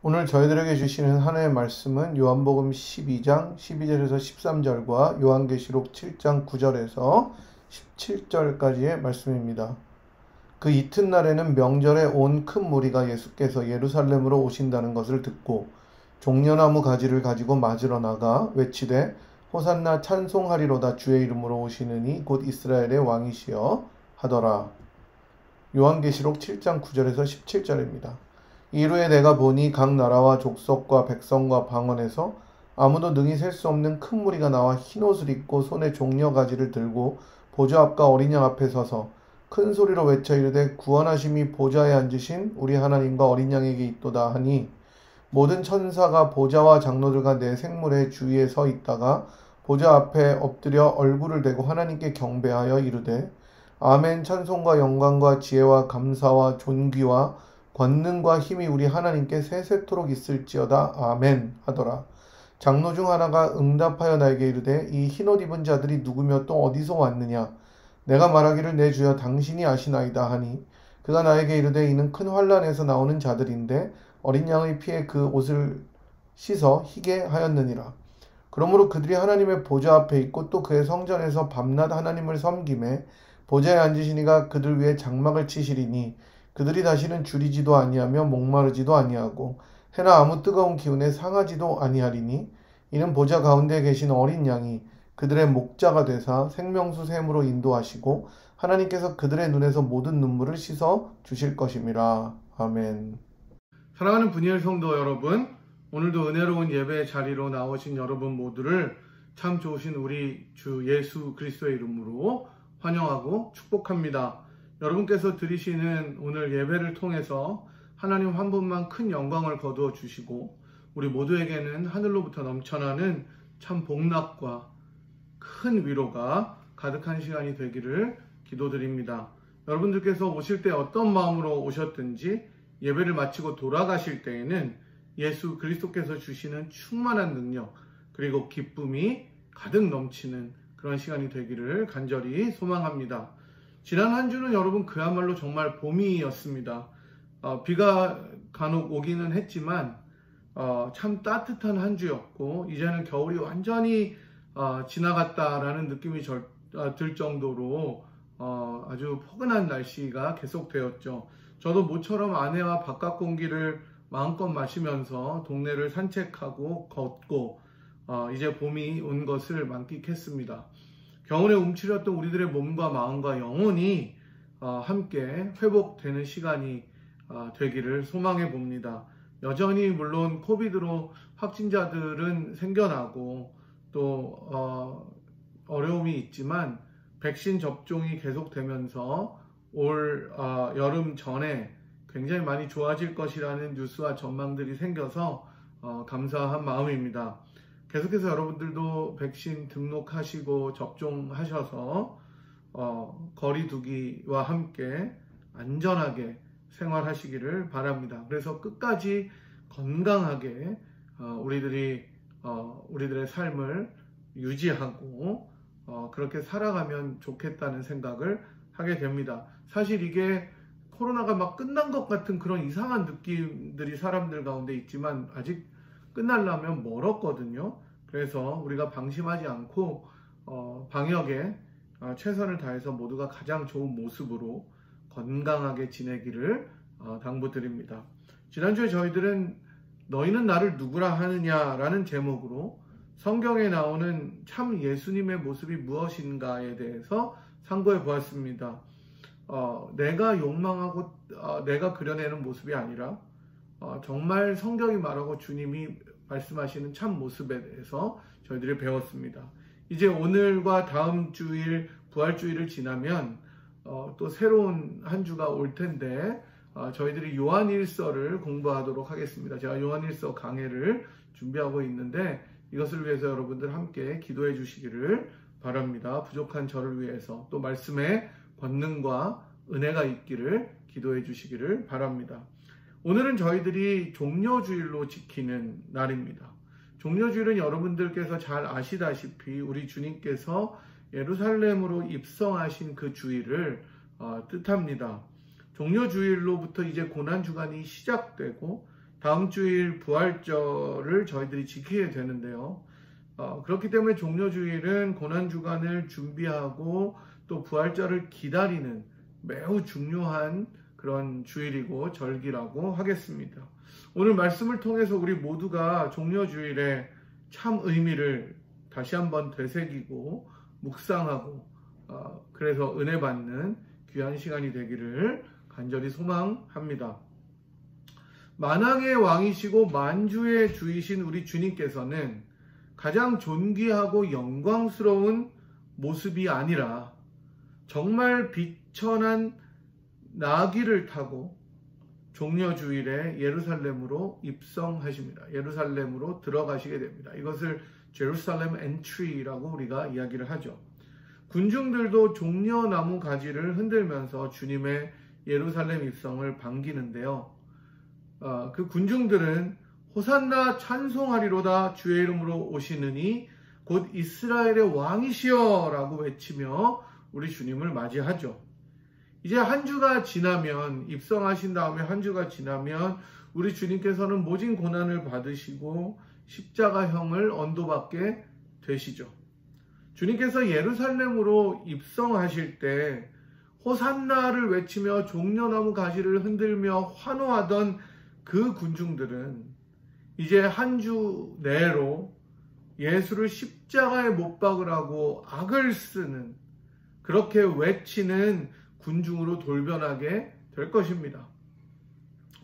오늘 저희들에게 주시는 하나님의 말씀은 요한복음 12장 12절에서 13절과 요한계시록 7장 9절에서 17절까지의 말씀입니다. 그 이튿날에는 명절에 온 큰 무리가 예수께서 예루살렘으로 오신다는 것을 듣고 종려나무 가지를 가지고 맞으러 나가 외치되 호산나 찬송하리로다 주의 이름으로 오시느니 곧 이스라엘의 왕이시여 하더라. 요한계시록 7장 9절에서 17절입니다. 이후에 내가 보니 각 나라와 족속과 백성과 방언에서 아무도 능히 셀 수 없는 큰 무리가 나와 흰옷을 입고 손에 종려 가지를 들고 보좌 앞과 어린 양 앞에 서서 큰 소리로 외쳐 이르되 구원하심이 보좌에 앉으신 우리 하나님과 어린 양에게 있도다 하니 모든 천사가 보좌와 장로들과 내 생물의 주위에 서 있다가 보좌 앞에 엎드려 얼굴을 대고 하나님께 경배하여 이르되 아멘. 찬송과 영광과 지혜와 감사와 존귀와 권능과 힘이 우리 하나님께 세세토록 있을지어다. 아멘 하더라. 장로 중 하나가 응답하여 나에게 이르되 이 흰옷 입은 자들이 누구며 또 어디서 왔느냐. 내가 말하기를 내 주여 당신이 아시나이다 하니 그가 나에게 이르되 이는 큰 환난에서 나오는 자들인데 어린 양의 피에 그 옷을 씻어 희게 하였느니라. 그러므로 그들이 하나님의 보좌 앞에 있고 또 그의 성전에서 밤낮 하나님을 섬기매 보좌에 앉으시니가 그들 위에 장막을 치시리니 그들이 다시는 줄이지도 아니하며 목마르지도 아니하고 해나 아무 뜨거운 기운에 상하지도 아니하리니 이는 보좌 가운데 계신 어린 양이 그들의 목자가 되사 생명수 샘으로 인도하시고 하나님께서 그들의 눈에서 모든 눈물을 씻어 주실 것임이라. 아멘. 사랑하는 분이엘 성도 여러분, 오늘도 은혜로운 예배의 자리로 나오신 여러분 모두를 참 좋으신 우리 주 예수 그리스도의 이름으로 환영하고 축복합니다. 여러분께서 드리시는 오늘 예배를 통해서 하나님 한 분만 큰 영광을 거두어 주시고 우리 모두에게는 하늘로부터 넘쳐나는 참 복락과 큰 위로가 가득한 시간이 되기를 기도드립니다. 여러분들께서 오실 때 어떤 마음으로 오셨든지 예배를 마치고 돌아가실 때에는 예수 그리스도께서 주시는 충만한 능력 그리고 기쁨이 가득 넘치는 그런 시간이 되기를 간절히 소망합니다. 지난 한 주는 여러분 그야말로 정말 봄이었습니다. 비가 간혹 오기는 했지만 참 따뜻한 한 주였고 이제는 겨울이 완전히 지나갔다라는 느낌이 들 정도로 아주 포근한 날씨가 계속되었죠. 저도 모처럼 아내와 바깥 공기를 마음껏 마시면서 동네를 산책하고 걷고 이제 봄이 온 것을 만끽했습니다. 겨울에 움츠렸던 우리들의 몸과 마음과 영혼이 함께 회복되는 시간이 되기를 소망해 봅니다. 여전히 물론 코비드로 확진자들은 생겨나고 또 어려움이 있지만 백신 접종이 계속되면서 올 여름 전에 굉장히 많이 좋아질 것이라는 뉴스와 전망들이 생겨서 감사한 마음입니다. 계속해서 여러분들도 백신 등록하시고 접종하셔서 거리 두기와 함께 안전하게 생활하시기를 바랍니다. 그래서 끝까지 건강하게 우리들의 삶을 유지하고 그렇게 살아가면 좋겠다는 생각을 하게 됩니다. 사실 이게 코로나가 막 끝난 것 같은 그런 이상한 느낌들이 사람들 가운데 있지만 아직 끝나려면 멀었거든요. 그래서 우리가 방심하지 않고 방역에 최선을 다해서 모두가 가장 좋은 모습으로 건강하게 지내기를 당부드립니다. 지난주에 저희들은 너희는 나를 누구라 하느냐라는 제목으로 성경에 나오는 참 예수님의 모습이 무엇인가에 대해서 상고해 보았습니다. 내가 욕망하고 내가 그려내는 모습이 아니라 정말 성경이 말하고 주님이 말씀하시는 참 모습에 대해서 저희들이 배웠습니다. 이제 오늘과 다음 주일 부활주일을 지나면 또 새로운 한 주가 올 텐데 저희들이 요한일서를 공부하도록 하겠습니다. 제가 요한일서 강해를 준비하고 있는데 이것을 위해서 여러분들 함께 기도해 주시기를 바랍니다. 부족한 저를 위해서 또 말씀의 권능과 은혜가 있기를 기도해 주시기를 바랍니다. 오늘은 저희들이 종려주일로 지키는 날입니다. 종려주일은 여러분들께서 잘 아시다시피 우리 주님께서 예루살렘으로 입성하신 그 주일을 뜻합니다. 종려주일로부터 이제 고난주간이 시작되고 다음 주일 부활절을 저희들이 지키게 되는데요. 그렇기 때문에 종려주일은 고난주간을 준비하고 또 부활절을 기다리는 매우 중요한 그런 주일이고 절기라고 하겠습니다. 오늘 말씀을 통해서 우리 모두가 종려주일의 참 의미를 다시 한번 되새기고 묵상하고 그래서 은혜 받는 귀한 시간이 되기를 간절히 소망합니다. 만왕의 왕이시고 만주의 주이신 우리 주님께서는 가장 존귀하고 영광스러운 모습이 아니라 정말 비천한 나귀를 타고 종려주일에 예루살렘으로 입성하십니다. 예루살렘으로 들어가시게 됩니다. 이것을 제루살렘 엔트리라고 우리가 이야기를 하죠. 군중들도 종려나무 가지를 흔들면서 주님의 예루살렘 입성을 반기는데요. 그 군중들은 호산나 찬송하리로다 주의 이름으로 오시느니 곧 이스라엘의 왕이시여 라고 외치며 우리 주님을 맞이하죠. 이제 한 주가 지나면, 입성하신 다음에 한 주가 지나면 우리 주님께서는 모진 고난을 받으시고 십자가형을 언도받게 되시죠. 주님께서 예루살렘으로 입성하실 때 호산나를 외치며 종려나무 가지를 흔들며 환호하던 그 군중들은 이제 한 주 내로 예수를 십자가에 못 박으라고 악을 쓰는, 그렇게 외치는 군중으로 돌변하게 될 것입니다.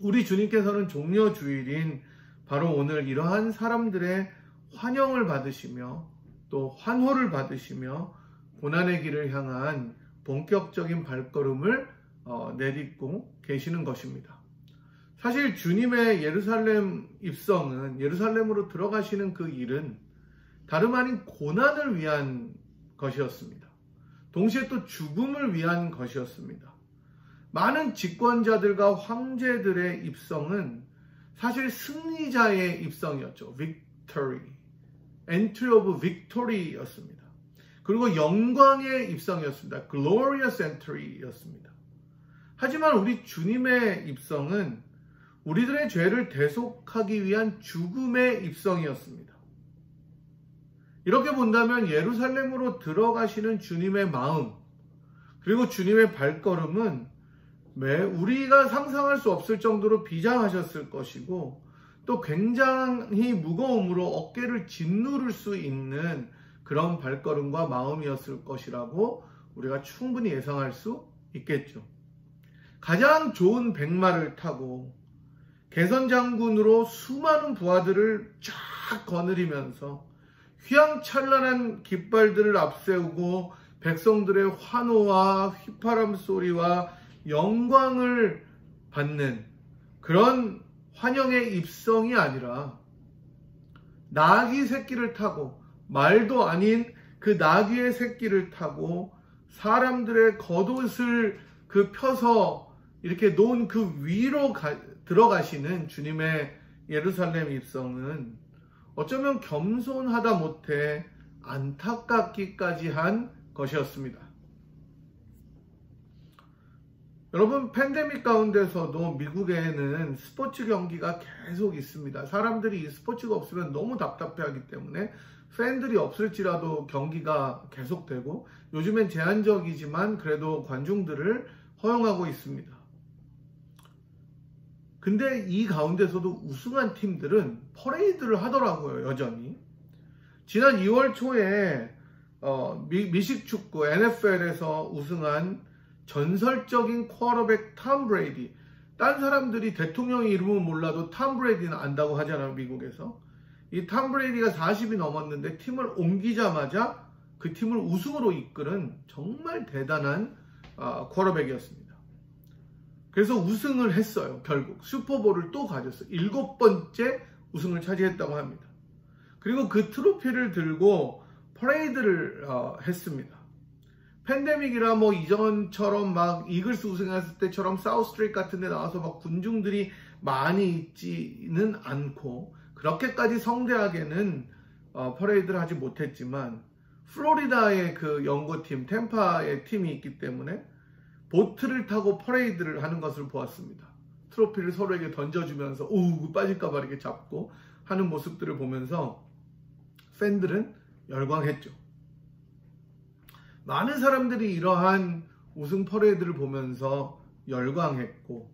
우리 주님께서는 종려주일인 바로 오늘 이러한 사람들의 환영을 받으시며 또 환호를 받으시며 고난의 길을 향한 본격적인 발걸음을 내딛고 계시는 것입니다. 사실 주님의 예루살렘 입성은, 예루살렘으로 들어가시는 그 일은 다름 아닌 고난을 위한 것이었습니다. 동시에 또 죽음을 위한 것이었습니다. 많은 집권자들과 황제들의 입성은 사실 승리자의 입성이었죠. Victory, Entry of Victory였습니다. 그리고 영광의 입성이었습니다. Glorious Entry였습니다. 하지만 우리 주님의 입성은 우리들의 죄를 대속하기 위한 죽음의 입성이었습니다. 이렇게 본다면 예루살렘으로 들어가시는 주님의 마음, 그리고 주님의 발걸음은 우리가 상상할 수 없을 정도로 비장하셨을 것이고 또 굉장히 무거움으로 어깨를 짓누를 수 있는 그런 발걸음과 마음이었을 것이라고 우리가 충분히 예상할 수 있겠죠. 가장 좋은 백마를 타고 개선장군으로 수많은 부하들을 쫙 거느리면서 휘황찬란한 깃발들을 앞세우고 백성들의 환호와 휘파람 소리와 영광을 받는 그런 환영의 입성이 아니라 나귀 새끼를 타고, 말도 아닌 그 나귀의 새끼를 타고 사람들의 겉옷을 펴서 이렇게 놓은 그 위로 들어가시는 주님의 예루살렘 입성은 어쩌면 겸손하다 못해 안타깝기까지 한 것이었습니다. 여러분, 팬데믹 가운데서도 미국에는 스포츠 경기가 계속 있습니다. 사람들이 이 스포츠가 없으면 너무 답답해하기 때문에 팬들이 없을지라도 경기가 계속되고, 요즘엔 제한적이지만 그래도 관중들을 허용하고 있습니다. 근데 이 가운데서도 우승한 팀들은 퍼레이드를 하더라고요, 여전히. 지난 2월 초에 미식축구 NFL에서 우승한 전설적인 쿼터백 톰 브레이디, 딴 사람들이 대통령의 이름은 몰라도 톰 브레이디는 안다고 하잖아요, 미국에서. 이 톰 브레이디가 40이 넘었는데 팀을 옮기자마자 그 팀을 우승으로 이끄는 정말 대단한 쿼터백이었습니다. 그래서 우승을 했어요. 결국 슈퍼볼을 또 가졌어요. 7번째 우승을 차지했다고 합니다. 그리고 그 트로피를 들고 퍼레이드를 했습니다. 팬데믹이라 뭐 이전처럼 막 이글스 우승했을 때처럼 사우스트리트 같은 데 나와서 막 군중들이 많이 있지는 않고 그렇게까지 성대하게는 퍼레이드를 하지 못했지만, 플로리다의 그 연고팀 템파의 팀이 있기 때문에 보트를 타고 퍼레이드를 하는 것을 보았습니다. 트로피를 서로에게 던져주면서 오 빠질까봐 이렇게 잡고 하는 모습들을 보면서 팬들은 열광했죠. 많은 사람들이 이러한 우승 퍼레이드를 보면서 열광했고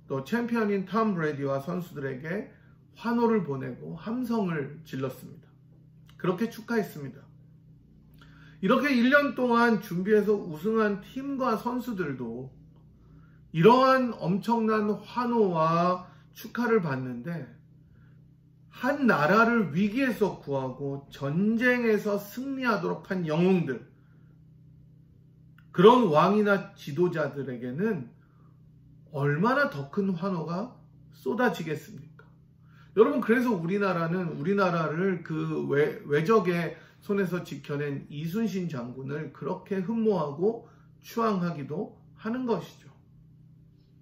또 챔피언인 톰 브레이디와 선수들에게 환호를 보내고 함성을 질렀습니다. 그렇게 축하했습니다. 이렇게 1년 동안 준비해서 우승한 팀과 선수들도 이러한 엄청난 환호와 축하를 받는데 한 나라를 위기에서 구하고 전쟁에서 승리하도록 한 영웅들, 그런 왕이나 지도자들에게는 얼마나 더 큰 환호가 쏟아지겠습니까? 여러분, 그래서 우리나라를 그 외적의 손에서 지켜낸 이순신 장군을 그렇게 흠모하고 추앙하기도 하는 것이죠.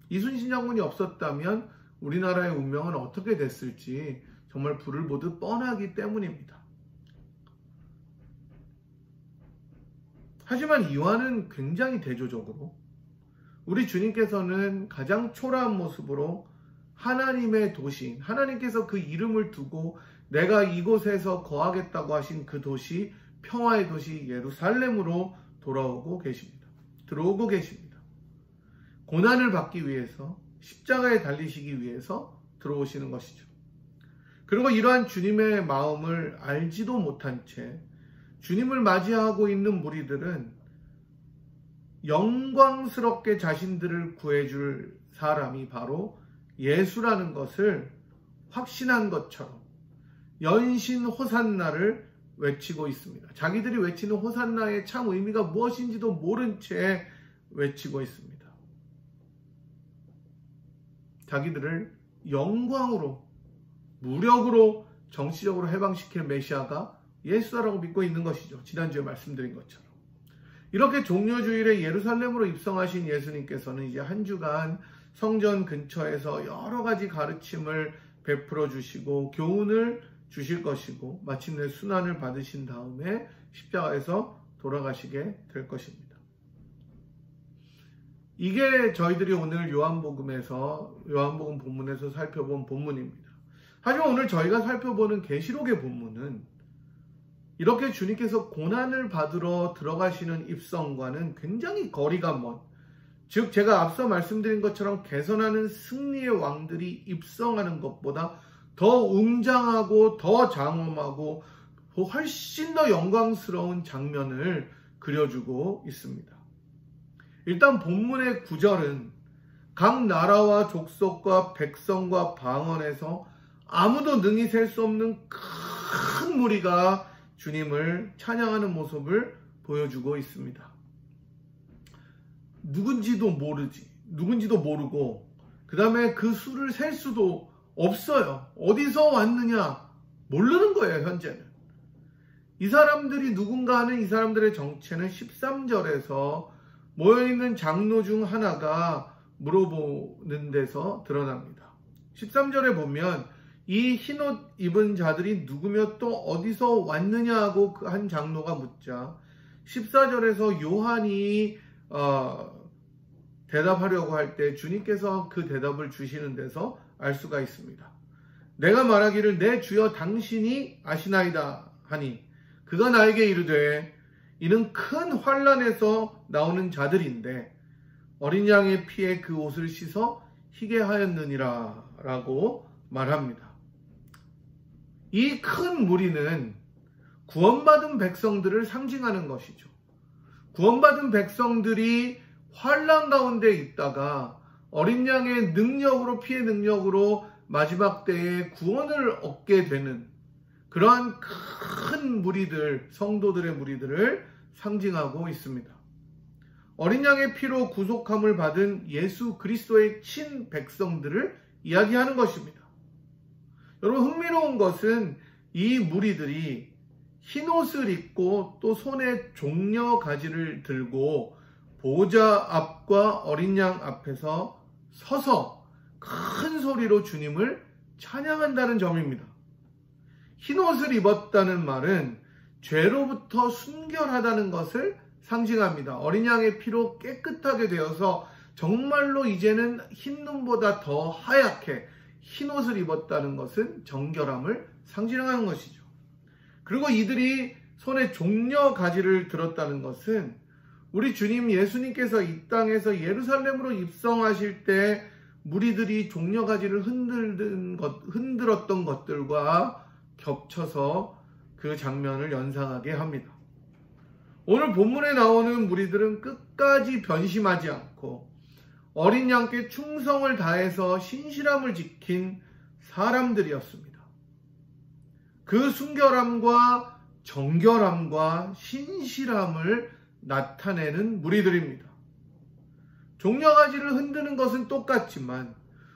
이순신 장군이 없었다면 우리나라의 운명은 어떻게 됐을지 정말 불을 보듯 뻔하기 때문입니다. 하지만 이와는 굉장히 대조적으로 우리 주님께서는 가장 초라한 모습으로 하나님의 도시인, 하나님께서 그 이름을 두고 내가 이곳에서 거하겠다고 하신 그 도시, 평화의 도시 예루살렘으로 들어오고 계십니다. 고난을 받기 위해서, 십자가에 달리시기 위해서 들어오시는 것이죠. 그리고 이러한 주님의 마음을 알지도 못한 채 주님을 맞이하고 있는 무리들은 영광스럽게 자신들을 구해줄 사람이 바로 예수라는 것을 확신한 것처럼 연신 호산나를 외치고 있습니다. 자기들이 외치는 호산나의 참 의미가 무엇인지도 모른 채 외치고 있습니다. 자기들을 영광으로, 무력으로, 정치적으로 해방시킬 메시아가 예수라고 믿고 있는 것이죠. 지난주에 말씀드린 것처럼. 이렇게 종려주일에 예루살렘으로 입성하신 예수님께서는 이제 한 주간 성전 근처에서 여러 가지 가르침을 베풀어 주시고 교훈을 주실 것이고 마침내 순환을 받으신 다음에 십자가에서 돌아가시게 될 것입니다. 이게 저희들이 오늘 요한복음 본문에서 살펴본 본문입니다. 하지만 오늘 저희가 살펴보는 계시록의 본문은 이렇게 주님께서 고난을 받으러 들어가시는 입성과는 굉장히 거리가 먼, 즉 제가 앞서 말씀드린 것처럼 개선하는 승리의 왕들이 입성하는 것보다 더 웅장하고 더 장엄하고 훨씬 더 영광스러운 장면을 그려주고 있습니다. 일단 본문의 9절은 각 나라와 족속과 백성과 방언에서 아무도 능히 셀 수 없는 큰 무리가 주님을 찬양하는 모습을 보여주고 있습니다. 누군지도 모르고 그 다음에 그 수를 셀 수도 없어요. 어디서 왔느냐 모르는 거예요. 현재는 이 사람들이 누군가 하는 이 사람들의 정체는 13절에서 모여있는 장로 중 하나가 물어보는 데서 드러납니다. 13절에 보면 이 흰옷 입은 자들이 누구며 또 어디서 왔느냐 하고 그 한 장로가 묻자 14절에서 요한이 대답하려고 할 때 주님께서 그 대답을 주시는 데서 알 수가 있습니다. 내가 말하기를 내 주여 당신이 아시나이다 하니 그가 나에게 이르되 이는 큰 환난에서 나오는 자들인데 어린 양의 피에 그 옷을 씻어 희게 하였느니라 라고 말합니다. 이 큰 무리는 구원받은 백성들을 상징하는 것이죠. 구원받은 백성들이 환난 가운데 있다가 어린 양의 능력으로, 피의 능력으로 마지막 때에 구원을 얻게 되는 그러한 큰 무리들, 성도들의 무리들을 상징하고 있습니다. 어린 양의 피로 구속함을 받은 예수 그리스도의 친 백성들을 이야기하는 것입니다. 여러분, 흥미로운 것은 이 무리들이 흰옷을 입고 또 손에 종려 가지를 들고 보좌 앞과 어린 양 앞에서 서서 큰 소리로 주님을 찬양한다는 점입니다. 흰옷을 입었다는 말은 죄로부터 순결하다는 것을 상징합니다. 어린 양의 피로 깨끗하게 되어서 정말로 이제는 흰 눈보다 더 하얗게 흰 옷을 입었다는 것은 정결함을 상징하는 것이죠. 그리고 이들이 손에 종려 가지를 들었다는 것은 우리 주님 예수님께서 이 땅에서 예루살렘으로 입성하실 때 무리들이 종려 가지를 흔들었던 것들과 겹쳐서 그 장면을 연상하게 합니다. 오늘 본문에 나오는 무리들은 끝까지 변심하지 않고 어린 양께 충성을 다해서 신실함을 지킨 사람들이었습니다. 그 순결함과 정결함과 신실함을 나타내는 무리들입니다. 종려가지를 흔드는 것은 똑같지만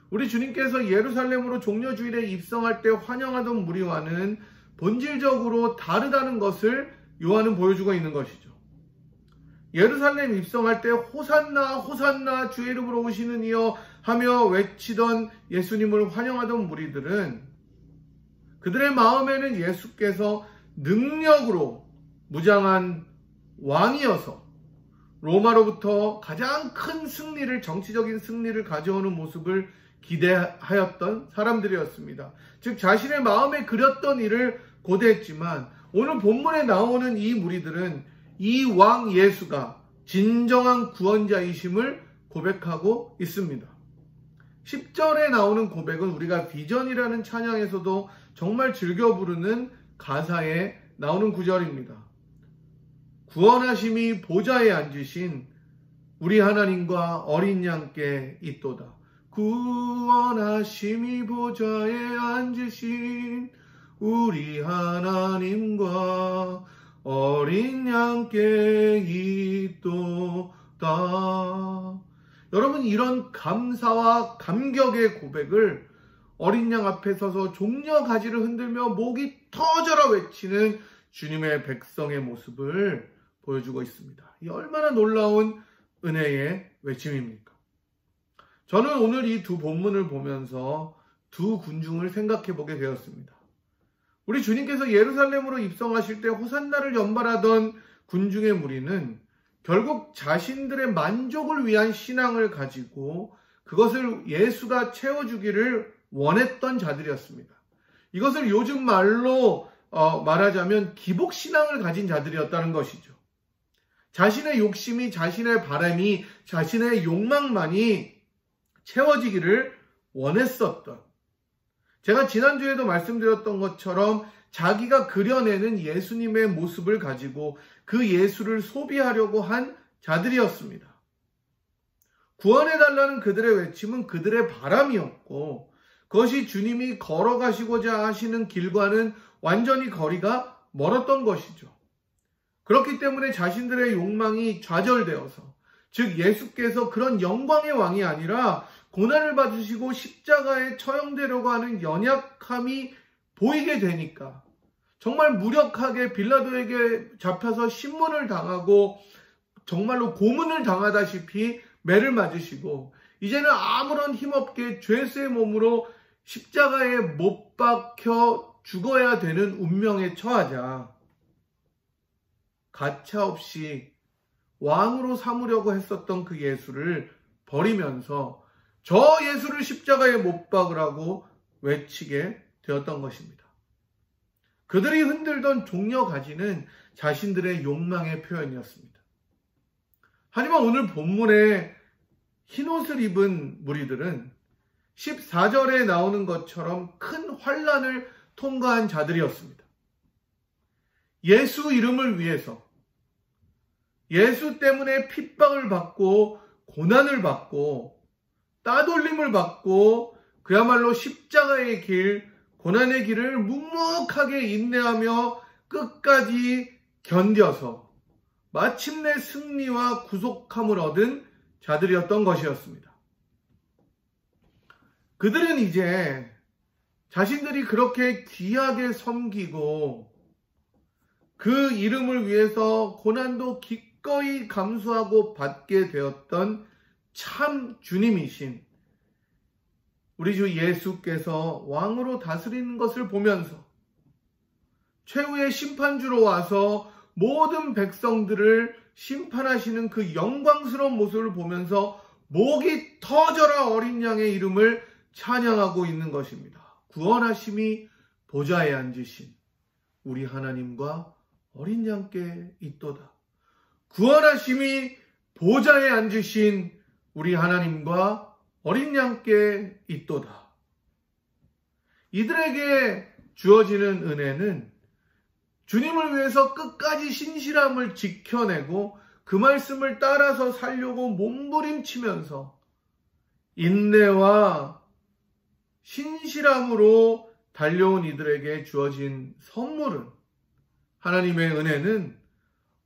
우리 주님께서 예루살렘으로 종려주일에 입성할 때 환영하던 무리와는 본질적으로 다르다는 것을 요한은 보여주고 있는 것이죠. 예루살렘 입성할 때 호산나 호산나 주의 이름으로 오시는 이여 하며 외치던 예수님을 환영하던 무리들은 그들의 마음에는 예수께서 능력으로 무장한 왕이어서 로마로부터 가장 큰 승리를, 정치적인 승리를 가져오는 모습을 기대하였던 사람들이었습니다. 즉 자신의 마음에 그렸던 일을 고대했지만 오늘 본문에 나오는 이 무리들은 이 왕 예수가 진정한 구원자이심을 고백하고 있습니다. 10절에 나오는 고백은 우리가 비전이라는 찬양에서도 정말 즐겨 부르는 가사에 나오는 구절입니다. 구원하심이 보좌에 앉으신 우리 하나님과 어린 양께 있도다. 구원하심이 보좌에 앉으신 우리 하나님과 어린 양께 있도다. 여러분, 이런 감사와 감격의 고백을 어린 양 앞에 서서 종려 가지를 흔들며 목이 터져라 외치는 주님의 백성의 모습을 보여주고 있습니다. 이 얼마나 놀라운 은혜의 외침입니까? 저는 오늘 이 두 본문을 보면서 두 군중을 생각해 보게 되었습니다. 우리 주님께서 예루살렘으로 입성하실 때 호산나를 연발하던 군중의 무리는 결국 자신들의 만족을 위한 신앙을 가지고 그것을 예수가 채워주기를 원했던 자들이었습니다. 이것을 요즘 말로 말하자면 기복신앙을 가진 자들이었다는 것이죠. 자신의 욕심이, 자신의 바람이, 자신의 욕망만이 채워지기를 원했었던, 제가 지난주에도 말씀드렸던 것처럼 자기가 그려내는 예수님의 모습을 가지고 그 예수를 소비하려고 한 자들이었습니다. 구원해달라는 그들의 외침은 그들의 바람이었고 그것이 주님이 걸어가시고자 하시는 길과는 완전히 거리가 멀었던 것이죠. 그렇기 때문에 자신들의 욕망이 좌절되어서, 즉 예수께서 그런 영광의 왕이 아니라 고난을 받으시고 십자가에 처형되려고 하는 연약함이 보이게 되니까 정말 무력하게 빌라도에게 잡혀서 신문을 당하고 정말로 고문을 당하다시피 매를 맞으시고 이제는 아무런 힘없게 죄수의 몸으로 십자가에 못 박혀 죽어야 되는 운명에 처하자 가차없이 왕으로 삼으려고 했었던 그 예수를 버리면서 저 예수를 십자가에 못 박으라고 외치게 되었던 것입니다. 그들이 흔들던 종려 가지는 자신들의 욕망의 표현이었습니다. 하지만 오늘 본문에 흰옷을 입은 무리들은 14절에 나오는 것처럼 큰 환난을 통과한 자들이었습니다. 예수 이름을 위해서, 예수 때문에 핍박을 받고 고난을 받고 따돌림을 받고 그야말로 십자가의 길, 고난의 길을 묵묵하게 인내하며 끝까지 견뎌서 마침내 승리와 구속함을 얻은 자들이었던 것이었습니다. 그들은 이제 자신들이 그렇게 귀하게 섬기고 그 이름을 위해서 고난도 기꺼이 감수하고 받게 되었던 참 주님이신 우리 주 예수께서 왕으로 다스리는 것을 보면서 최후의 심판주로 와서 모든 백성들을 심판하시는 그 영광스러운 모습을 보면서 목이 터져라 어린 양의 이름을 찬양하고 있는 것입니다. 구원하심이 보좌에 앉으신 우리 하나님과 어린 양께 있도다. 구원하심이 보좌에 앉으신 우리 하나님과 어린 양께 있도다. 이들에게 주어지는 은혜는 주님을 위해서 끝까지 신실함을 지켜내고 그 말씀을 따라서 살려고 몸부림치면서 인내와 신실함으로 달려온 이들에게 주어진 선물은, 하나님의 은혜는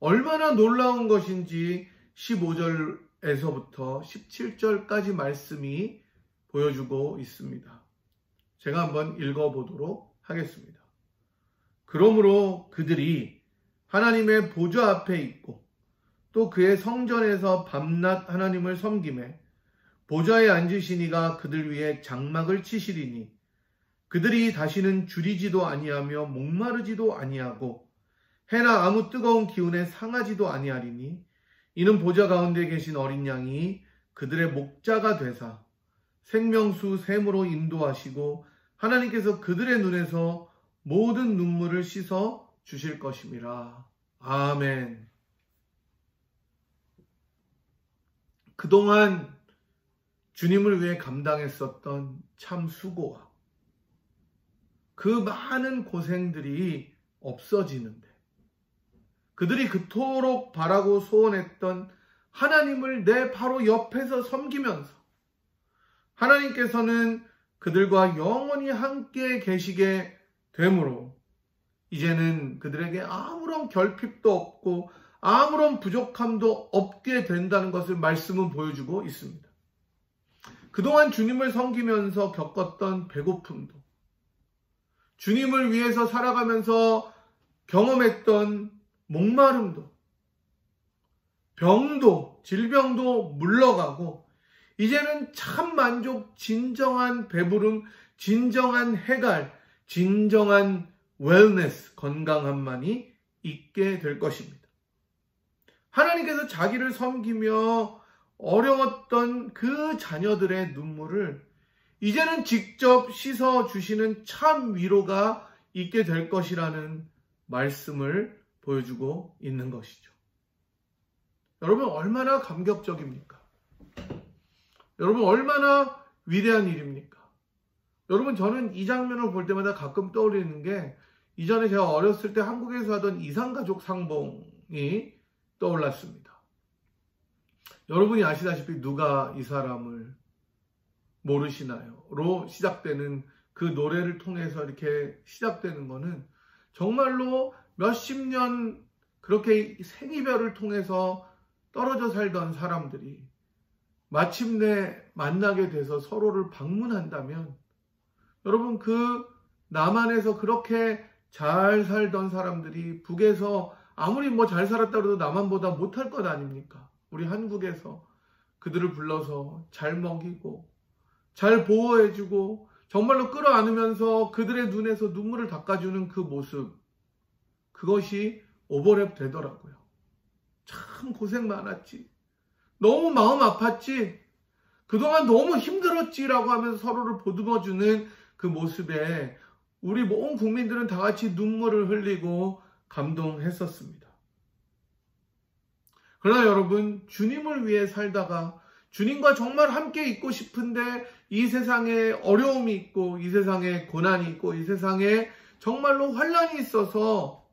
얼마나 놀라운 것인지 15절에서부터 17절까지 말씀이 보여주고 있습니다. 제가 한번 읽어보도록 하겠습니다. 그러므로 그들이 하나님의 보좌 앞에 있고 또 그의 성전에서 밤낮 하나님을 섬기매 보좌에 앉으신 이가 그들 위에 장막을 치시리니 그들이 다시는 줄이지도 아니하며 목마르지도 아니하고 해나 아무 뜨거운 기운에 상하지도 아니하리니 이는 보좌 가운데 계신 어린 양이 그들의 목자가 되사 생명수 샘으로 인도하시고 하나님께서 그들의 눈에서 모든 눈물을 씻어 주실 것임이라. 아멘. 그동안 주님을 위해 감당했었던 참 수고와 그 많은 고생들이 없어지는데, 그들이 그토록 바라고 소원했던 하나님을 내 바로 옆에서 섬기면서 하나님께서는 그들과 영원히 함께 계시게 되므로 이제는 그들에게 아무런 결핍도 없고 아무런 부족함도 없게 된다는 것을 말씀은 보여주고 있습니다. 그동안 주님을 섬기면서 겪었던 배고픔도, 주님을 위해서 살아가면서 경험했던 목마름도, 병도, 질병도 물러가고 이제는 참 만족, 진정한 배부름, 진정한 해갈, 진정한 웰네스, 건강함만이 있게 될 것입니다. 하나님께서 자기를 섬기며 어려웠던 그 자녀들의 눈물을 이제는 직접 씻어주시는 참 위로가 있게 될 것이라는 말씀을 보여주고 있는 것이죠. 여러분, 얼마나 감격적입니까? 여러분, 얼마나 위대한 일입니까? 여러분, 저는 이 장면을 볼 때마다 가끔 떠올리는 게, 이전에 제가 어렸을 때 한국에서 하던 이상가족 상봉이 떠올랐습니다. 여러분이 아시다시피 누가 이 사람을 모르시나요? 로 시작되는 그 노래를 통해서 이렇게 시작되는 거는 정말로 몇십 년 그렇게 생이별을 통해서 떨어져 살던 사람들이 마침내 만나게 돼서 서로를 방문한다면, 여러분, 그 남한에서 그렇게 잘 살던 사람들이 북에서 아무리 잘 살았다 그래도 남한보다 못할 것 아닙니까? 우리 한국에서 그들을 불러서 잘 먹이고 잘 보호해주고 정말로 끌어안으면서 그들의 눈에서 눈물을 닦아주는 그 모습, 그것이 오버랩 되더라고요. 참 고생 많았지, 너무 마음 아팠지, 그동안 너무 힘들었지라고 하면서 서로를 보듬어주는 그 모습에 우리 온 국민들은 다 같이 눈물을 흘리고 감동했었습니다. 그러나 여러분, 주님을 위해 살다가 주님과 정말 함께 있고 싶은데 이 세상에 어려움이 있고 이 세상에 고난이 있고 이 세상에 정말로 환난이 있어서,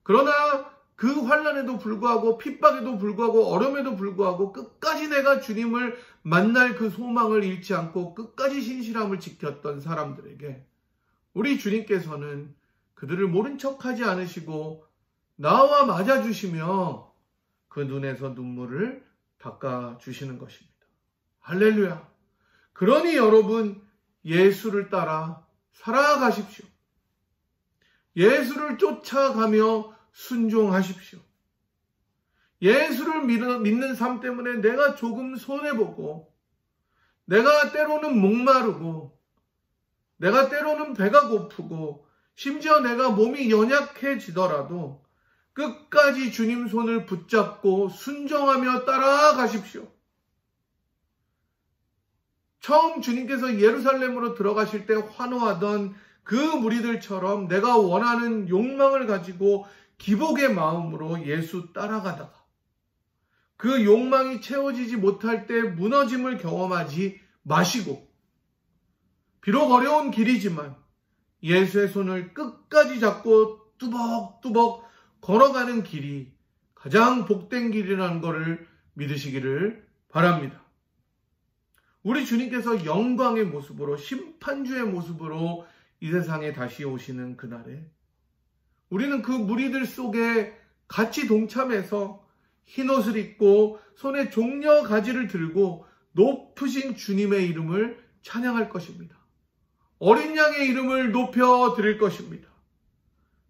그러나 그 환난에도 불구하고 핍박에도 불구하고 어려움에도 불구하고 끝까지 내가 주님을 만날 그 소망을 잃지 않고 끝까지 신실함을 지켰던 사람들에게 우리 주님께서는 그들을 모른 척하지 않으시고 나와 맞아주시며 그 눈에서 눈물을 닦아주시는 것입니다. 할렐루야. 그러니 여러분, 예수를 따라 살아가십시오. 예수를 쫓아가며 순종하십시오. 예수를 믿는 삶 때문에 내가 조금 손해보고, 내가 때로는 목마르고, 내가 때로는 배가 고프고, 심지어 내가 몸이 연약해지더라도 끝까지 주님 손을 붙잡고 순종하며 따라가십시오. 처음 주님께서 예루살렘으로 들어가실 때 환호하던 그 무리들처럼 내가 원하는 욕망을 가지고 기복의 마음으로 예수 따라가다가 그 욕망이 채워지지 못할 때 무너짐을 경험하지 마시고, 비록 어려운 길이지만 예수의 손을 끝까지 잡고 뚜벅뚜벅 걸어가는 길이 가장 복된 길이라는 것을 믿으시기를 바랍니다. 우리 주님께서 영광의 모습으로, 심판주의 모습으로 이 세상에 다시 오시는 그날에 우리는 그 무리들 속에 같이 동참해서 흰옷을 입고 손에 종려 가지를 들고 높으신 주님의 이름을 찬양할 것입니다. 어린 양의 이름을 높여 드릴 것입니다.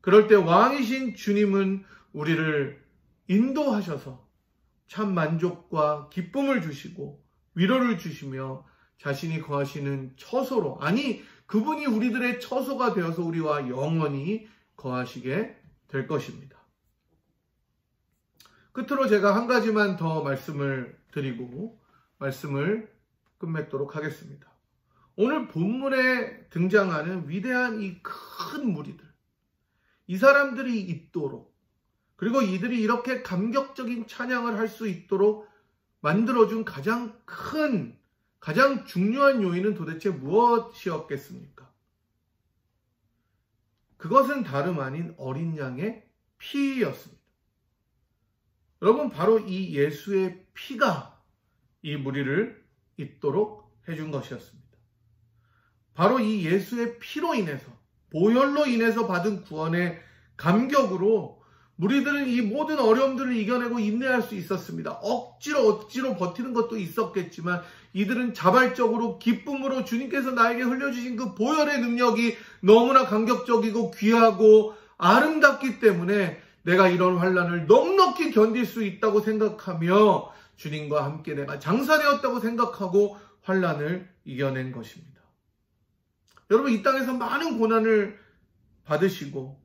그럴 때 왕이신 주님은 우리를 인도하셔서 참 만족과 기쁨을 주시고 위로를 주시며 자신이 거하시는 처소로, 아니 그분이 우리들의 처소가 되어서 우리와 영원히 거하시게 될 것입니다. 끝으로 제가 한 가지만 더 말씀을 드리고 말씀을 끝맺도록 하겠습니다. 오늘 본문에 등장하는 위대한 이 큰 무리들, 이 사람들이 있도록, 그리고 이들이 이렇게 감격적인 찬양을 할 수 있도록 만들어준 가장 큰, 가장 중요한 요인은 도대체 무엇이었겠습니까? 그것은 다름 아닌 어린 양의 피였습니다. 여러분, 바로 이 예수의 피가 이 무리를 있도록 해준 것이었습니다. 바로 이 예수의 피로 인해서, 보혈로 인해서 받은 구원의 감격으로 무리들은 이 모든 어려움들을 이겨내고 인내할 수 있었습니다. 억지로 버티는 것도 있었겠지만 이들은 자발적으로 기쁨으로 주님께서 나에게 흘려주신 그 보혈의 능력이 너무나 감격적이고 귀하고 아름답기 때문에 내가 이런 환난을 넉넉히 견딜 수 있다고 생각하며 주님과 함께 내가 장사되었다고 생각하고 환난을 이겨낸 것입니다. 여러분, 이 땅에서 많은 고난을 받으시고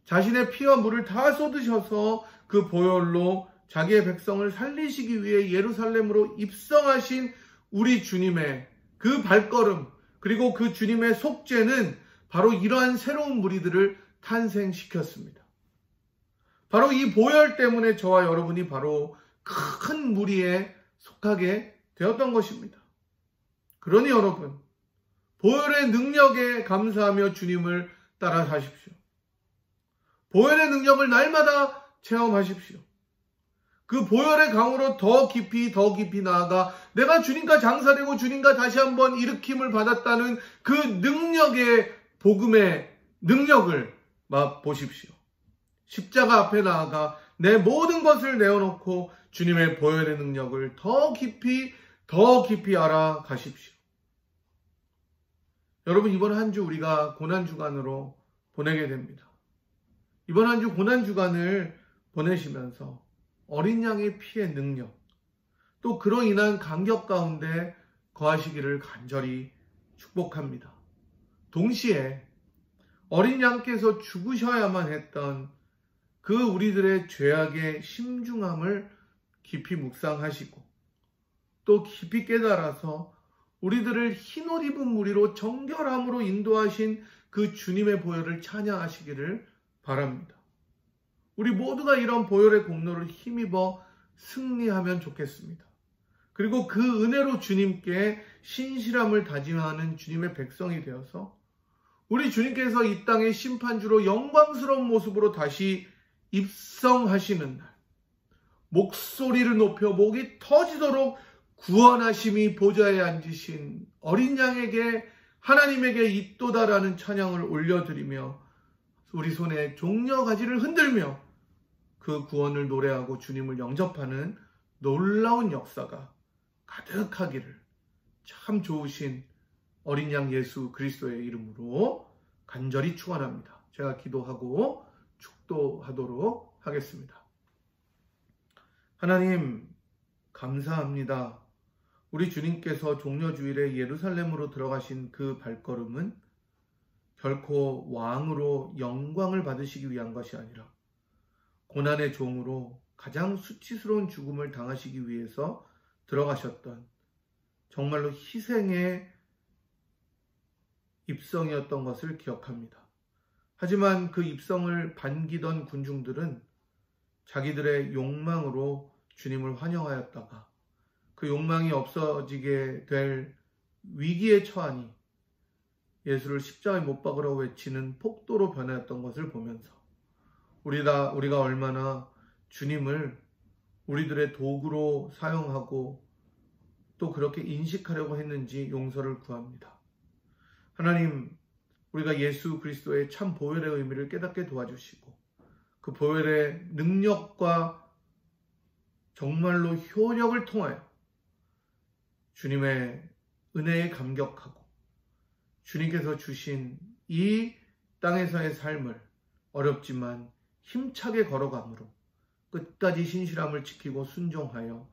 자신의 피와 물을 다 쏟으셔서 그 보혈로 자기의 백성을 살리시기 위해 예루살렘으로 입성하신 우리 주님의 그 발걸음, 그리고 그 주님의 속죄는 바로 이러한 새로운 무리들을 탄생시켰습니다. 바로 이 보혈 때문에 저와 여러분이 바로 큰 무리에 속하게 되었던 것입니다. 그러니 여러분, 보혈의 능력에 감사하며 주님을 따라 사십시오. 보혈의 능력을 날마다 체험하십시오. 그 보혈의 강으로 더 깊이 나아가 내가 주님과 장사되고 주님과 다시 한번 일으킴을 받았다는 그 능력의, 복음의 능력을 맛보십시오. 십자가 앞에 나아가 내 모든 것을 내어놓고 주님의 보혈의 능력을 더 깊이 알아가십시오. 여러분, 이번 한 주 우리가 고난주간으로 보내게 됩니다. 이번 한 주 고난주간을 보내시면서 어린 양의 피의 능력, 또 그로 인한 감격 가운데 거하시기를 간절히 축복합니다. 동시에 어린 양께서 죽으셔야만 했던 그 우리들의 죄악의 심중함을 깊이 묵상하시고 또 깊이 깨달아서 우리들을 흰옷 입은 무리로 정결함으로 인도하신 그 주님의 보혈을 찬양하시기를 바랍니다. 우리 모두가 이런 보혈의 공로를 힘입어 승리하면 좋겠습니다. 그리고 그 은혜로 주님께 신실함을 다짐하는 주님의 백성이 되어서 우리 주님께서 이 땅의 심판주로 영광스러운 모습으로 다시 입성하시는 날, 목소리를 높여 목이 터지도록 구원하심이 보좌에 앉으신 어린 양에게, 하나님에게 있도다라는 찬양을 올려드리며 우리 손에 종려 가지를 흔들며 그 구원을 노래하고 주님을 영접하는 놀라운 역사가 가득하기를 참 좋으신 어린 양 예수 그리스도의 이름으로 간절히 축원합니다. 제가 기도하고 축도하도록 하겠습니다. 하나님, 감사합니다. 우리 주님께서 종려주일에 예루살렘으로 들어가신 그 발걸음은 결코 왕으로 영광을 받으시기 위한 것이 아니라 고난의 종으로 가장 수치스러운 죽음을 당하시기 위해서 들어가셨던 정말로 희생의 입성이었던 것을 기억합니다. 하지만 그 입성을 반기던 군중들은 자기들의 욕망으로 주님을 환영하였다가 그 욕망이 없어지게 될 위기에 처하니 예수를 십자가에 못 박으라고 외치는 폭도로 변하였던 것을 보면서 우리가 얼마나 주님을 우리들의 도구로 사용하고 또 그렇게 인식하려고 했는지 용서를 구합니다. 하나님, 우리가 예수 그리스도의 참 보혈의 의미를 깨닫게 도와주시고 그 보혈의 능력과 정말로 효력을 통하여 주님의 은혜에 감격하고 주님께서 주신 이 땅에서의 삶을 어렵지만 힘차게 걸어감으로 끝까지 신실함을 지키고 순종하여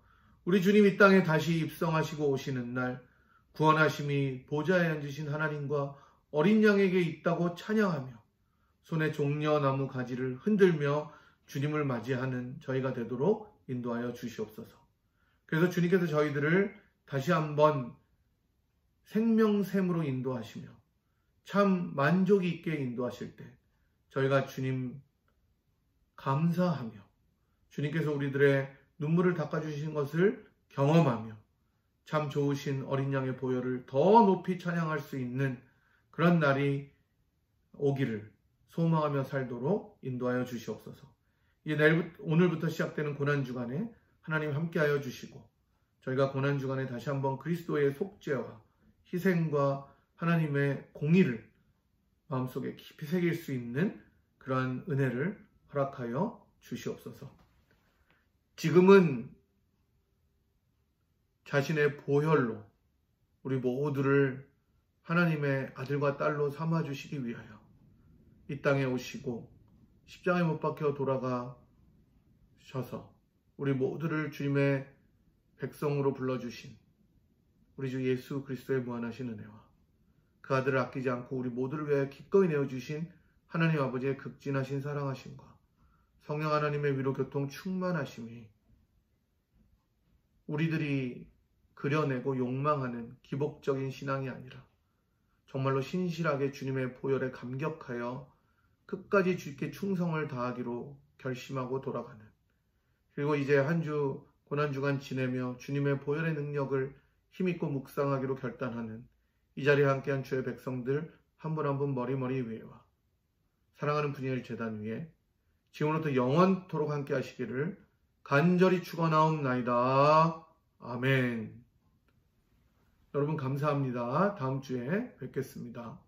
우리 주님 이 땅에 다시 입성하시고 오시는 날 구원하심이 보좌에 앉으신 하나님과 어린 양에게 있다고 찬양하며 손에 종려나무 가지를 흔들며 주님을 맞이하는 저희가 되도록 인도하여 주시옵소서. 그래서 주님께서 저희들을 다시 한번 생명샘으로 인도하시며 참 만족이 있게 인도하실 때 저희가 주님 감사하며 주님께서 우리들의 눈물을 닦아주신 것을 경험하며 참 좋으신 어린 양의 보혈을 더 높이 찬양할 수 있는 그런 날이 오기를 소망하며 살도록 인도하여 주시옵소서. 이제 오늘부터 시작되는 고난주간에 하나님 함께하여 주시고 저희가 고난주간에 다시 한번 그리스도의 속죄와 희생과 하나님의 공의를 마음속에 깊이 새길 수 있는 그러한 은혜를 허락하여 주시옵소서. 지금은 자신의 보혈로 우리 모두를 하나님의 아들과 딸로 삼아주시기 위하여 이 땅에 오시고 십자가에 못 박혀 돌아가셔서 우리 모두를 주님의 백성으로 불러주신 우리 주 예수 그리스도의 무한하신 은혜와 그 아들을 아끼지 않고 우리 모두를 위하여 기꺼이 내어주신 하나님 아버지의 극진하신 사랑하심과 성령 하나님의 위로 교통 충만하심이 우리들이 그려내고 욕망하는 기복적인 신앙이 아니라 정말로 신실하게 주님의 보혈에 감격하여 끝까지 주께 충성을 다하기로 결심하고 돌아가는, 그리고 이제 한 주 고난주간 지내며 주님의 보혈의 능력을 힘있고 묵상하기로 결단하는 이 자리에 함께한 주의 백성들 한 분 한 분 머리머리 위에와 사랑하는 분이엘 제단 위에 지금부터 영원토록 함께 하시기를 간절히 축원하옵나이다. 아멘. 여러분 감사합니다. 다음 주에 뵙겠습니다.